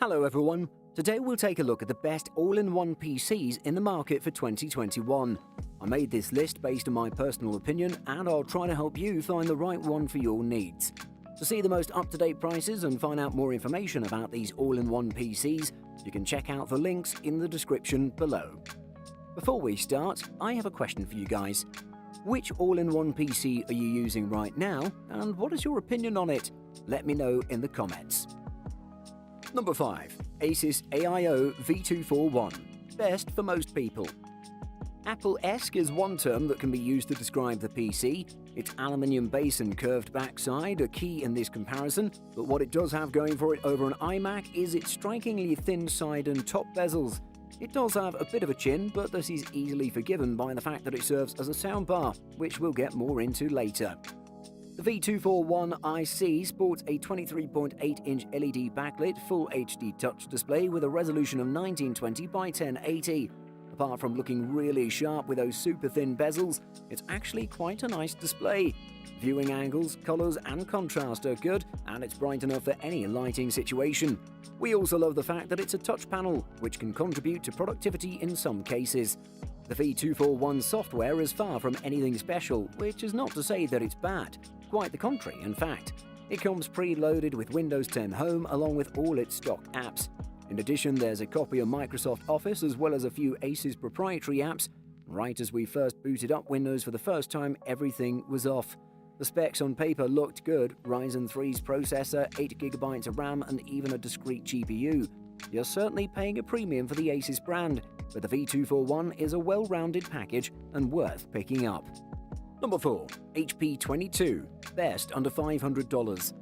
Hello everyone, today we'll take a look at the best all-in-one PCs in the market for 2021. I made this list based on my personal opinion and I'll try to help you find the right one for your needs. To see the most up-to-date prices and find out more information about these all-in-one PCs, you can check out the links in the description below. Before we start, I have a question for you guys. Which all-in-one PC are you using right now and what is your opinion on it? Let me know in the comments. Number 5. Asus AIO V241. Best for most people. Apple-esque is one term that can be used to describe the PC. Its aluminium base and curved backside are key in this comparison, but what it does have going for it over an iMac is its strikingly thin side and top bezels. It does have a bit of a chin, but this is easily forgiven by the fact that it serves as a soundbar, which we'll get more into later. The V241 IC sports a 23.8-inch LED backlit Full HD touch display with a resolution of 1920 by 1080. Apart from looking really sharp with those super thin bezels, it's actually quite a nice display. Viewing angles, colors and contrast are good, and it's bright enough for any lighting situation. We also love the fact that it's a touch panel, which can contribute to productivity in some cases. The V241 software is far from anything special, which is not to say that it's bad. Quite the contrary, in fact. It comes pre-loaded with Windows 10 Home along with all its stock apps. In addition, there's a copy of Microsoft Office as well as a few Asus proprietary apps. Right as we first booted up Windows for the first time, everything was off. The specs on paper looked good, Ryzen 3's processor, 8GB of RAM and even a discrete GPU. You're certainly paying a premium for the Asus brand, but the V241 is a well-rounded package and worth picking up. Number 4. HP 22. Best under $500.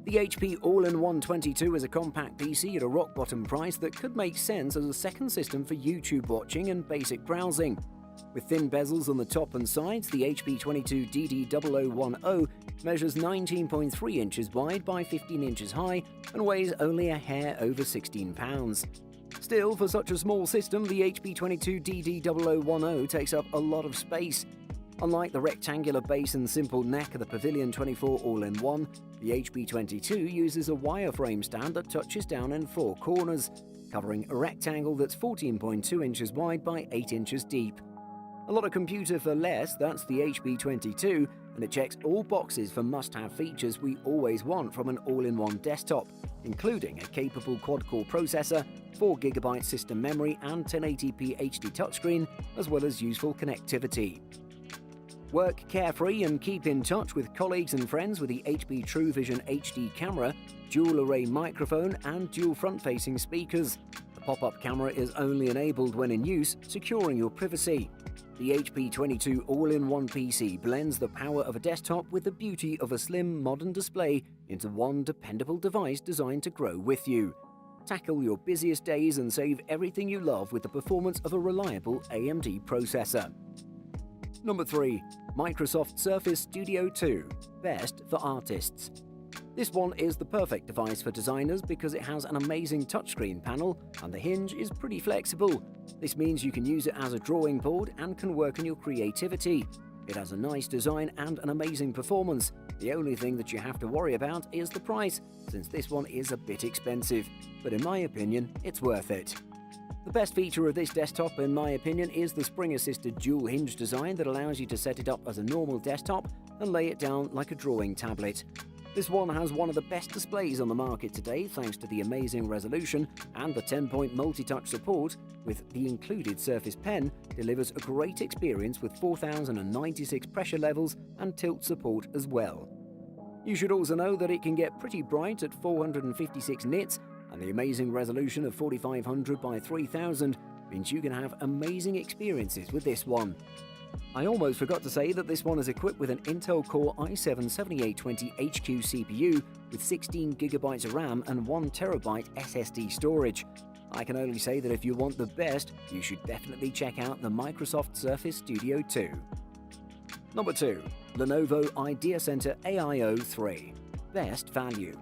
The HP All-in-One 22 is a compact PC at a rock-bottom price that could make sense as a second system for YouTube watching and basic browsing. With thin bezels on the top and sides, the HP 22 DD0010 measures 19.3 inches wide by 15 inches high and weighs only a hair over 16 pounds. Still, for such a small system, the HP 22 DD0010 takes up a lot of space. Unlike the rectangular base and simple neck of the Pavilion 24 All-in-One, the HP 22 uses a wireframe stand that touches down in 4 corners, covering a rectangle that's 14.2 inches wide by 8 inches deep. A lot of computer for less, that's the HP 22, and it checks all boxes for must-have features we always want from an all-in-one desktop, including a capable quad-core processor, 4GB system memory and 1080p HD touchscreen, as well as useful connectivity. Work carefree and keep in touch with colleagues and friends with the HP TrueVision HD camera, dual-array microphone and dual front-facing speakers. The pop-up camera is only enabled when in use, securing your privacy. The HP 22 all-in-one PC blends the power of a desktop with the beauty of a slim, modern display into one dependable device designed to grow with you. Tackle your busiest days and save everything you love with the performance of a reliable AMD processor. Number 3. Microsoft Surface Studio 2. Best for artists. This one is the perfect device for designers because it has an amazing touchscreen panel and the hinge is pretty flexible. This means you can use it as a drawing board and can work on your creativity. It has a nice design and an amazing performance. The only thing that you have to worry about is the price, since this one is a bit expensive, but in my opinion, it's worth it. The best feature of this desktop, in my opinion, is the spring-assisted dual hinge design that allows you to set it up as a normal desktop and lay it down like a drawing tablet. This one has one of the best displays on the market today thanks to the amazing resolution, and the 10-point multi-touch support with the included Surface Pen delivers a great experience with 4096 pressure levels and tilt support as well. You should also know that it can get pretty bright at 456 nits, and the amazing resolution of 4500 by 3000 means you can have amazing experiences with this one. I almost forgot to say that this one is equipped with an Intel Core i7-7820HQ CPU with 16GB of RAM and 1TB SSD storage. I can only say that if you want the best, you should definitely check out the Microsoft Surface Studio 2. Number 2. Lenovo IdeaCenter AIO 3. Best value.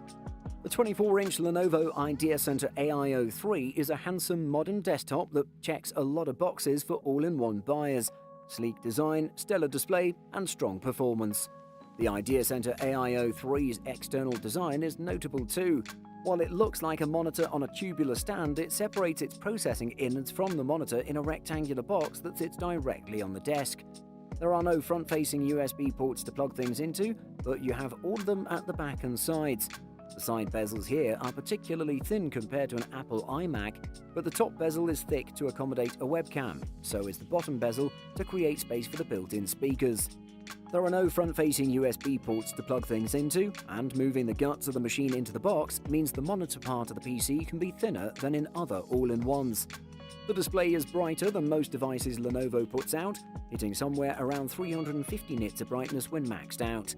The 24-inch Lenovo IdeaCenter AIO 3 is a handsome modern desktop that checks a lot of boxes for all-in-one buyers. Sleek design, stellar display, and strong performance. The IdeaCenter AIO 3's external design is notable too. While it looks like a monitor on a tubular stand, it separates its processing innards from the monitor in a rectangular box that sits directly on the desk. There are no front-facing USB ports to plug things into, but you have all of them at the back and sides. The side bezels here are particularly thin compared to an Apple iMac, but the top bezel is thick to accommodate a webcam, so is the bottom bezel to create space for the built-in speakers. There are no front-facing USB ports to plug things into, and moving the guts of the machine into the box means the monitor part of the PC can be thinner than in other all-in-ones. The display is brighter than most devices Lenovo puts out, hitting somewhere around 350 nits of brightness when maxed out.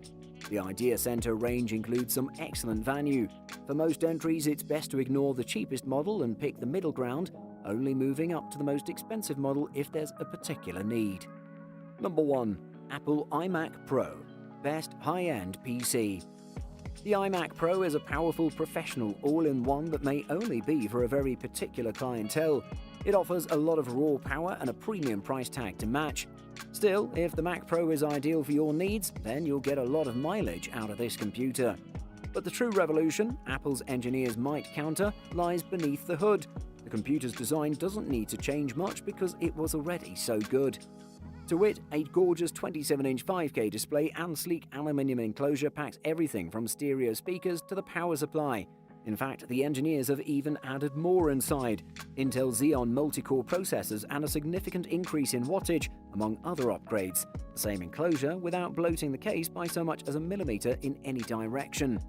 The Idea Center range includes some excellent value. For most entries, it's best to ignore the cheapest model and pick the middle ground, only moving up to the most expensive model if there's a particular need. Number 1. Apple iMac Pro. Best high-end PC. The iMac Pro is a powerful professional all-in-one that may only be for a very particular clientele. It offers a lot of raw power and a premium price tag to match. Still, if the Mac Pro is ideal for your needs, then you'll get a lot of mileage out of this computer. But the true revolution, Apple's engineers might counter, lies beneath the hood. The computer's design doesn't need to change much because it was already so good. To wit, a gorgeous 27-inch 5K display and sleek aluminium enclosure packs everything from stereo speakers to the power supply. In fact, the engineers have even added more inside: Intel Xeon multi-core processors and a significant increase in wattage, among other upgrades. The same enclosure without bloating the case by so much as a millimeter in any direction.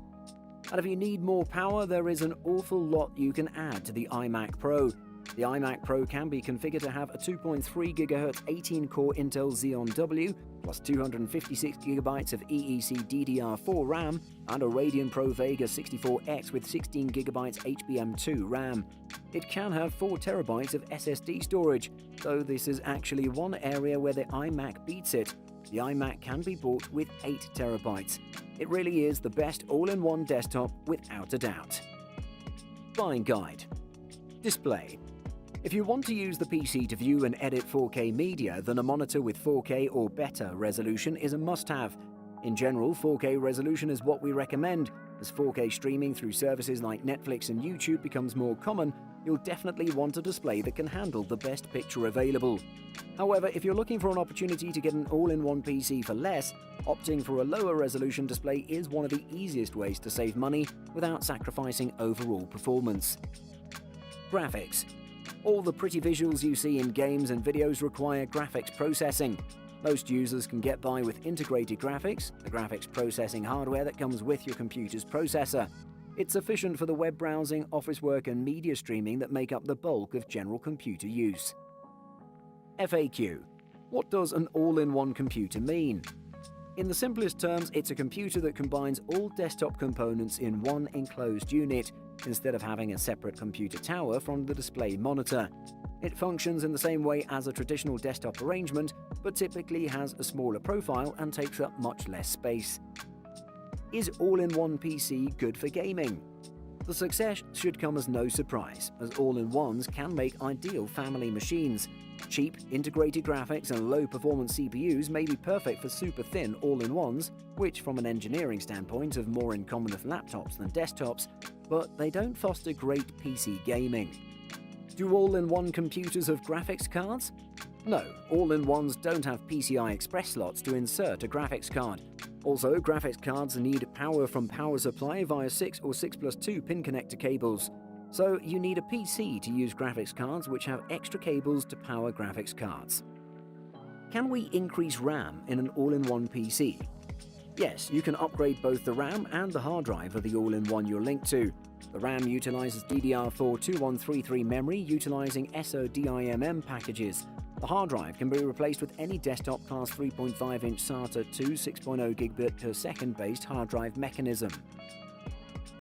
And if you need more power, there is an awful lot you can add to the iMac Pro. The iMac Pro can be configured to have a 2.3 GHz 18-core Intel Xeon W, plus 256 GB of EEC DDR4 RAM, and a Radeon Pro Vega 64X with 16 GB HBM2 RAM. It can have 4 TB of SSD storage, though this is actually one area where the iMac beats it. The iMac can be bought with 8 TB. It really is the best all-in-one desktop without a doubt. Buying guide. Display. If you want to use the PC to view and edit 4K media, then a monitor with 4K or better resolution is a must-have. In general, 4K resolution is what we recommend. As 4K streaming through services like Netflix and YouTube becomes more common, you'll definitely want a display that can handle the best picture available. However, if you're looking for an opportunity to get an all-in-one PC for less, opting for a lower resolution display is one of the easiest ways to save money without sacrificing overall performance. Graphics. All the pretty visuals you see in games and videos require graphics processing. Most users can get by with integrated graphics, the graphics processing hardware that comes with your computer's processor. It's sufficient for the web browsing, office work, and media streaming that make up the bulk of general computer use. FAQ. What does an all-in-one computer mean? In the simplest terms, it's a computer that combines all desktop components in one enclosed unit, instead of having a separate computer tower from the display monitor. It functions in the same way as a traditional desktop arrangement, but typically has a smaller profile and takes up much less space. Is all-in-one PC good for gaming? The success should come as no surprise, as all-in-ones can make ideal family machines. Cheap, integrated graphics and low-performance CPUs may be perfect for super-thin all-in-ones, which from an engineering standpoint have more in common with laptops than desktops, but they don't foster great PC gaming. Do all-in-one computers have graphics cards? No, all-in-ones don't have PCI Express slots to insert a graphics card. Also, graphics cards need power from power supply via 6 or 6+2 pin connector cables. So you need a PC to use graphics cards which have extra cables to power graphics cards. Can we increase RAM in an all-in-one PC? Yes, you can upgrade both the RAM and the hard drive of the all-in-one you're linked to. The RAM utilizes DDR4 2133 memory utilizing SODIMM packages. The hard drive can be replaced with any desktop class 3.5-inch SATA 2 6.0 gigabit per second based hard drive mechanism.